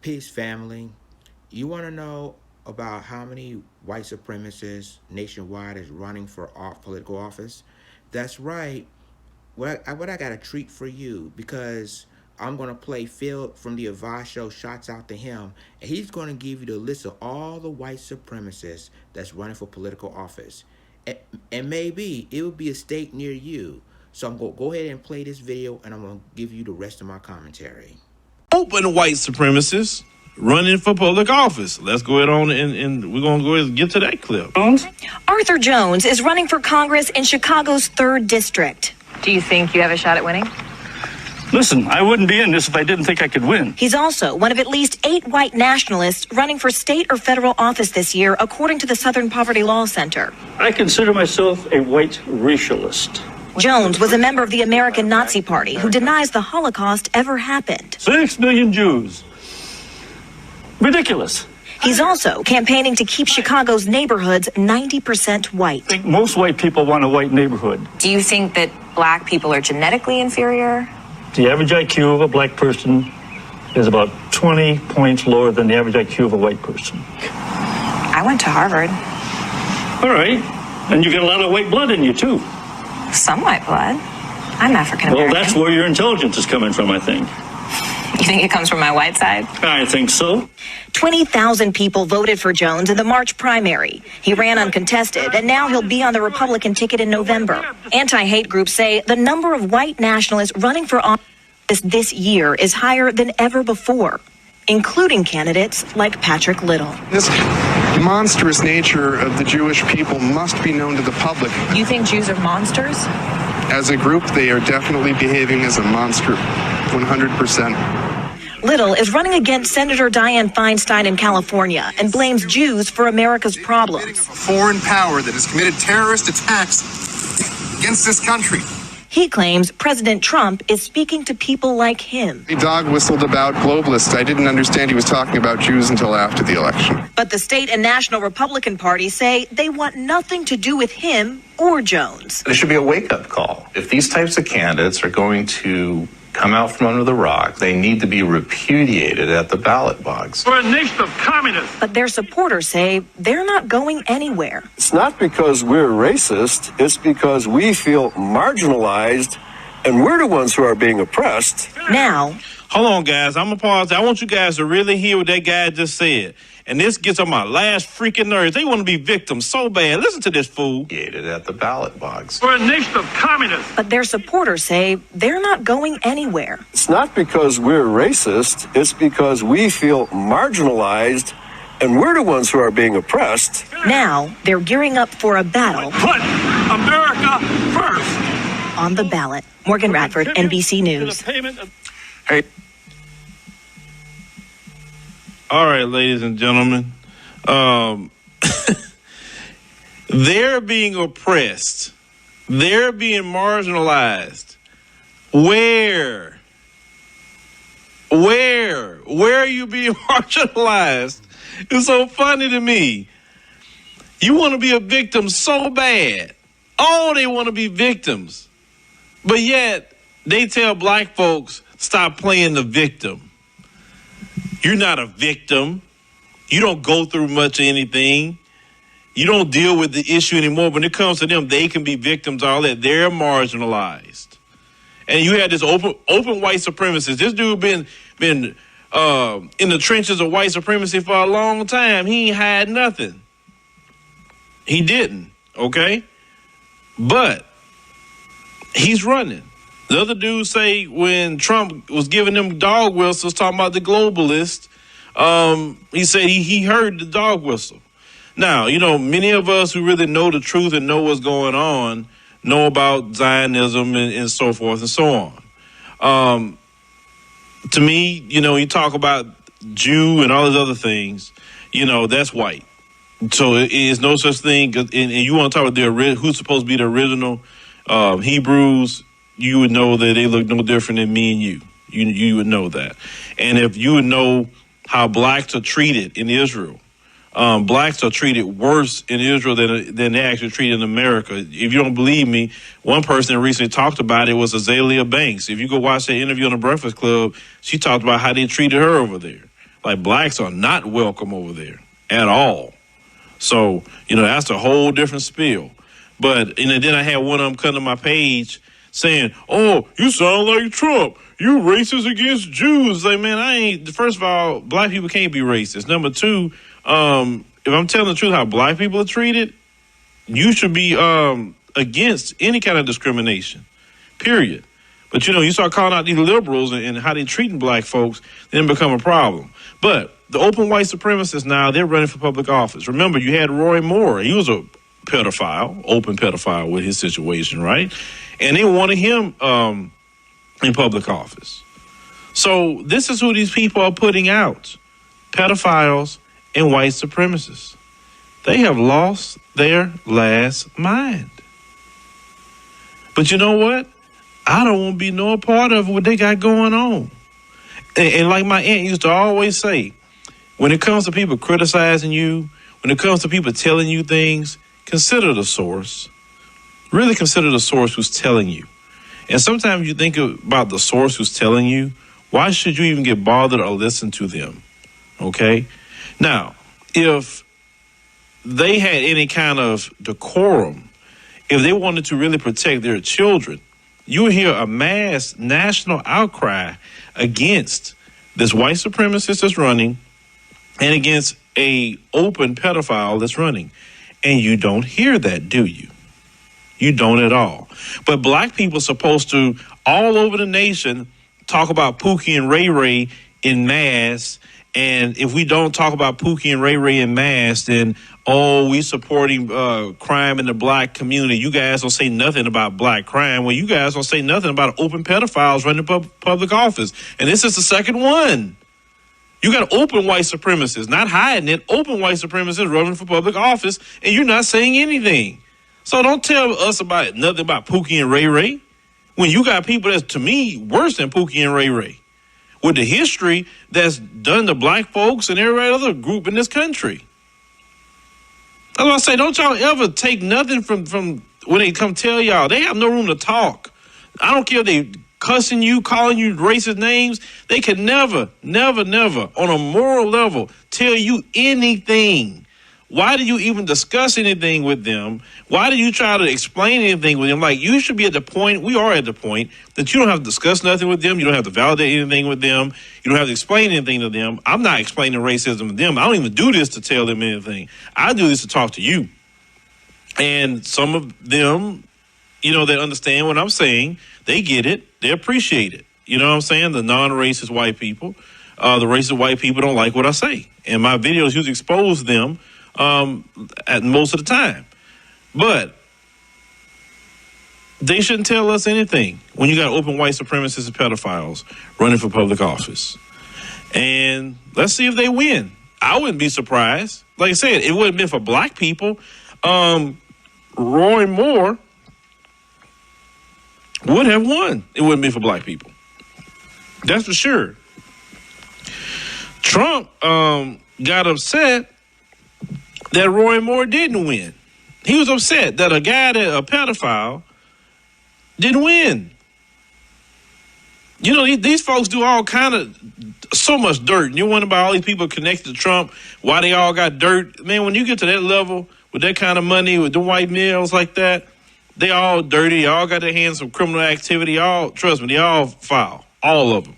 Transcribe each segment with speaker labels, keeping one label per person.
Speaker 1: Peace, family. You want to know about how many white supremacists nationwide is running for political office? That's right. What I got a treat for you, because I'm going to play Phil from the Advice Show, Shots Out to Him, and he's going to give you the list of all the white supremacists that's running for political office. And maybe it will be a state near you. So I'm going to go ahead and play this video, and I'm going to give you the rest of my commentary.
Speaker 2: Open white supremacists running for public office. Let's go ahead on and we're going to go ahead and get to that clip.
Speaker 3: Arthur Jones is running for Congress in Chicago's 3rd District.
Speaker 4: Do you think you have a shot at winning?
Speaker 5: Listen, I wouldn't be in this if I didn't think I could win.
Speaker 3: He's also one of at least 8 white nationalists running for state or federal office this year, according to the Southern Poverty Law Center.
Speaker 5: I consider myself a white racialist.
Speaker 3: Jones was a member of the American Nazi Party who denies the Holocaust ever happened.
Speaker 5: 6 million Jews. Ridiculous.
Speaker 3: He's also campaigning to keep Chicago's neighborhoods 90% white.
Speaker 5: I think most white people want a white neighborhood.
Speaker 4: Do you think that black people are genetically inferior?
Speaker 5: The average IQ of a black person is about 20 points lower than the average IQ of a white person.
Speaker 4: I went to Harvard.
Speaker 5: All right. And you get a lot of white blood in you, too.
Speaker 4: Some white blood. I'm African American.
Speaker 5: Well, that's where your intelligence is coming from, I think.
Speaker 4: You think it comes from my white side?
Speaker 5: I think so.
Speaker 3: 20,000 people voted for Jones in the March primary. He ran uncontested, and now he'll be on the Republican ticket in November. Anti-hate groups say the number of white nationalists running for office this year is higher than ever before, including candidates like Patrick Little.
Speaker 6: This monstrous nature of the Jewish people must be known to the public.
Speaker 4: You think Jews are monsters?
Speaker 6: As a group, they are definitely behaving as a monster, 100%.
Speaker 3: Little is running against Senator Dianne Feinstein in California and blames Jews for America's problems.
Speaker 7: A foreign power that has committed terrorist attacks against this country.
Speaker 3: He claims President Trump is speaking to people like him.
Speaker 6: He dog whistled about globalists. I didn't understand he was talking about Jews until after the election.
Speaker 3: But the state and national Republican parties say they want nothing to do with him or Jones.
Speaker 8: There should be a wake-up call. If these types of candidates are going to come out from under the rock, they need to be repudiated at the ballot box.
Speaker 5: We're a nation of communists.
Speaker 3: But their supporters say they're not going anywhere.
Speaker 9: It's not because we're racist, it's because we feel marginalized and we're the ones who are being oppressed.
Speaker 3: Now,
Speaker 2: Hold on, guys. I'm going to pause. I want you guys to really hear what that guy just said. And this gets on my last freaking nerves. They want to be victims so bad. Listen to this fool.
Speaker 8: At the ballot box.
Speaker 5: We're a nation of communists.
Speaker 3: but their supporters say they're not going anywhere.
Speaker 9: It's not because we're racist, it's because we feel marginalized and we're the ones who are being oppressed.
Speaker 3: Now, they're gearing up for a battle
Speaker 5: Put America first.
Speaker 3: on the ballot. Morgan Radford, NBC News.
Speaker 2: Hey. All right, ladies and gentlemen. They're being oppressed. They're being marginalized. Where? Where are you being marginalized? It's so funny to me. You want to be a victim so bad. Oh, they want to be victims. But yet, they tell black folks, stop playing the victim. You're not a victim. You don't go through much of anything. You don't deal with the issue anymore. When it comes to them, they can be victims, all that. They're marginalized. And you had this open white supremacist. This dude been in the trenches of white supremacy for a long time. He ain't hide nothing. He didn't, okay? But he's running. The other dudes say when Trump was giving them dog whistles, talking about the globalists, he said he heard the dog whistle. Now, you know, many of us who really know the truth and know what's going on know about Zionism and so forth and so on. To me, you know, you talk about Jew and all those other things, you know, that's white. So it is no such thing. And you want to talk about who's supposed to be the original Hebrews, you would know that they look no different than me and you. You would know that. And if you would know how blacks are treated in Israel, blacks are treated worse in Israel than they actually treated in America. If you don't believe me, one person that recently talked about it was Azalea Banks. If you go watch that interview on the Breakfast Club, she talked about how they treated her over there. Like, blacks are not welcome over there at all. So, that's a whole different spiel. But then I had one of them come to my page saying, "Oh, you sound like Trump. You racist against Jews." Like, man, I ain't. First of all, black people can't be racist. Number two, if I'm telling the truth how black people are treated, you should be against any kind of discrimination, period. But, you start calling out these liberals and how they're treating black folks, then it become a problem. But the open white supremacists now, they're running for public office. Remember, you had Roy Moore. He was a pedophile, open pedophile with his situation, right? And they wanted him in public office. So this is who these people are putting out: pedophiles and white supremacists. They have lost their last mind. But you know what? I don't want to be no part of what they got going on. And like my aunt used to always say, when it comes to people criticizing you, when it comes to people telling you things, consider the source. Really consider the source who's telling you. And sometimes you think about the source who's telling you, why should you even get bothered or listen to them? Okay? Now, if they had any kind of decorum, if they wanted to really protect their children, you would hear a mass national outcry against this white supremacist that's running and against a open pedophile that's running. And you don't hear that, do you? You don't at all. But black people are supposed to, all over the nation, talk about Pookie and Ray Ray in mass. And if we don't talk about Pookie and Ray Ray in mass, then, we supporting crime in the black community. You guys don't say nothing about black crime. Well, you guys don't say nothing about open pedophiles running public office. And this is the second one. You got open white supremacists, not hiding it, open white supremacists running for public office, and you're not saying anything. So don't tell us about nothing about Pookie and Ray Ray when you got people that's, to me, worse than Pookie and Ray Ray with the history that's done to black folks and every other group in this country. That's why I say, don't y'all ever take nothing from when they come tell y'all. They have no room to talk. I don't care if they cussing you, calling you racist names. They can never, never, never, on a moral level, tell you anything. Why do you even discuss anything with them? Why do you try to explain anything with them? Like, you should be at the point, we are at the point, that you don't have to discuss nothing with them. You don't have to validate anything with them. You don't have to explain anything to them. I'm not explaining racism to them. I don't even do this to tell them anything. I do this to talk to you. And some of them, they understand what I'm saying. They get it. They appreciate it. You know what I'm saying? The non-racist white people. The racist white people don't like what I say. And my videos usually expose them at most of the time. But they shouldn't tell us anything when you got open white supremacists and pedophiles running for public office. And let's see if they win. I wouldn't be surprised. Like I said, it wouldn't have been for black people. Roy Moore would have won. It wouldn't be for black people. That's for sure. Trump got upset that Roy Moore didn't win. He was upset that a pedophile, didn't win. These folks do all kind of so much dirt. And you wonder about all these people connected to Trump, why they all got dirt. Man, when you get to that level with that kind of money, with the white males like that, they all dirty. They all got their hands on criminal activity. Trust me, they all foul. All of them.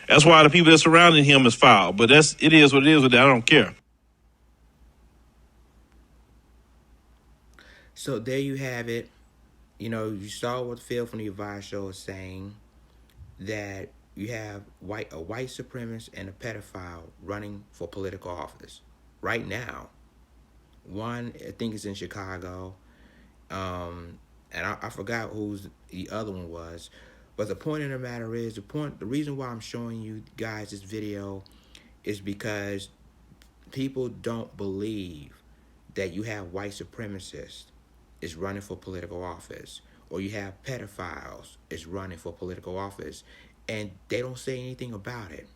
Speaker 2: That's why the people that surrounding him is foul. But it is what it is with that. I don't care.
Speaker 1: So there you have it. You saw what Phil from the Advice Show is saying, that you have a white supremacist and a pedophile running for political office right now. One, I think it's in Chicago, and I forgot who's the other one was. But the point of the matter is, the reason why I'm showing you guys this video is because people don't believe that you have white supremacists is running for political office, or you have pedophiles is running for political office, and they don't say anything about it.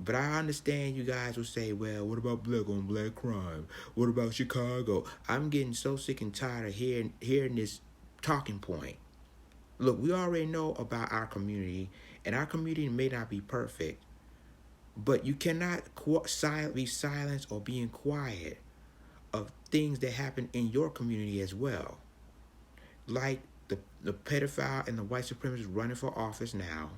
Speaker 1: But I understand you guys will say, well, what about black on black crime? What about Chicago? I'm getting so sick and tired of hearing this talking point. Look, we already know about our community, and our community may not be perfect, But you cannot be silent or being quiet of things that happen in your community as well. Like the pedophile and the white supremacists running for office now.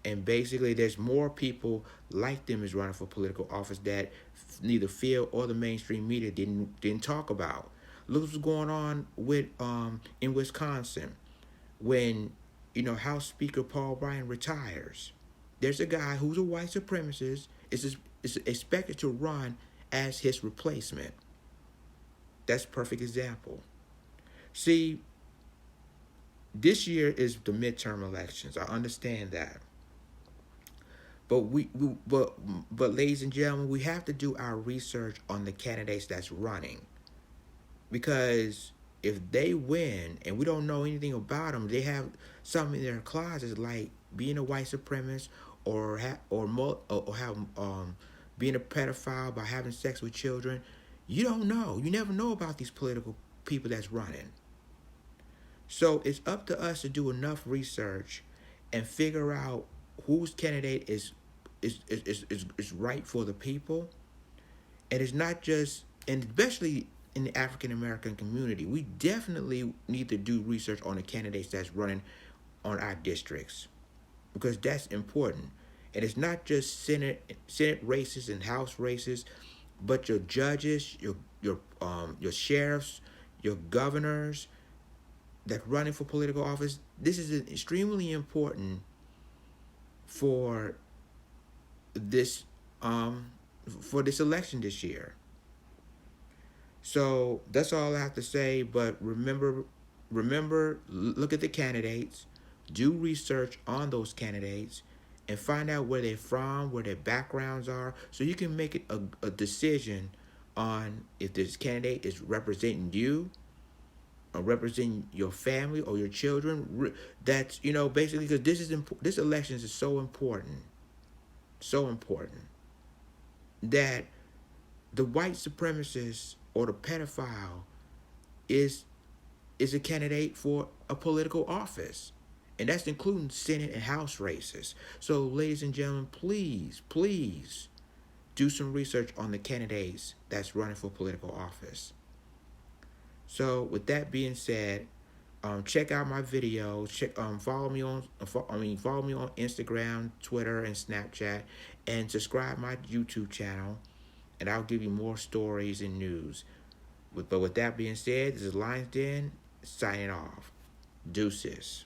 Speaker 1: And basically, there's more people like them is running for political office that neither Phil or the mainstream media didn't talk about. Look what's going on with in Wisconsin when House Speaker Paul Ryan retires. There's a guy who's a white supremacist is expected to run as his replacement. That's a perfect example. See, this year is the midterm elections. I understand that. But but ladies and gentlemen, we have to do our research on the candidates that's running. Because if they win and we don't know anything about them, they have something in their closets like being a white supremacist or being a pedophile by having sex with children. You don't know. You never know about these political people that's running. So it's up to us to do enough research and figure out whose candidate is right for the people. And it's not just, and especially in the African American community, we definitely need to do research on the candidates that's running on our districts, because that's important. And it's not just Senate races and House races, but your judges, your sheriffs, your governors that running for political office. This is extremely important for this election this year. So that's all I have to say. But remember, look at the candidates, do research on those candidates, and find out where they're from, where their backgrounds are, so you can make it a decision on if this candidate is representing you or representing your family or your children. That's basically, because this election is so important that the white supremacist or the pedophile is a candidate for a political office, and that's including Senate and House races. So, ladies and gentlemen, please do some research on the candidates that's running for political office. So, with that being said, check out my videos. Follow me on Instagram, Twitter, and Snapchat, and subscribe my YouTube channel, and I'll give you more stories and news. But with that being said, this is Lions Den signing off. Deuces.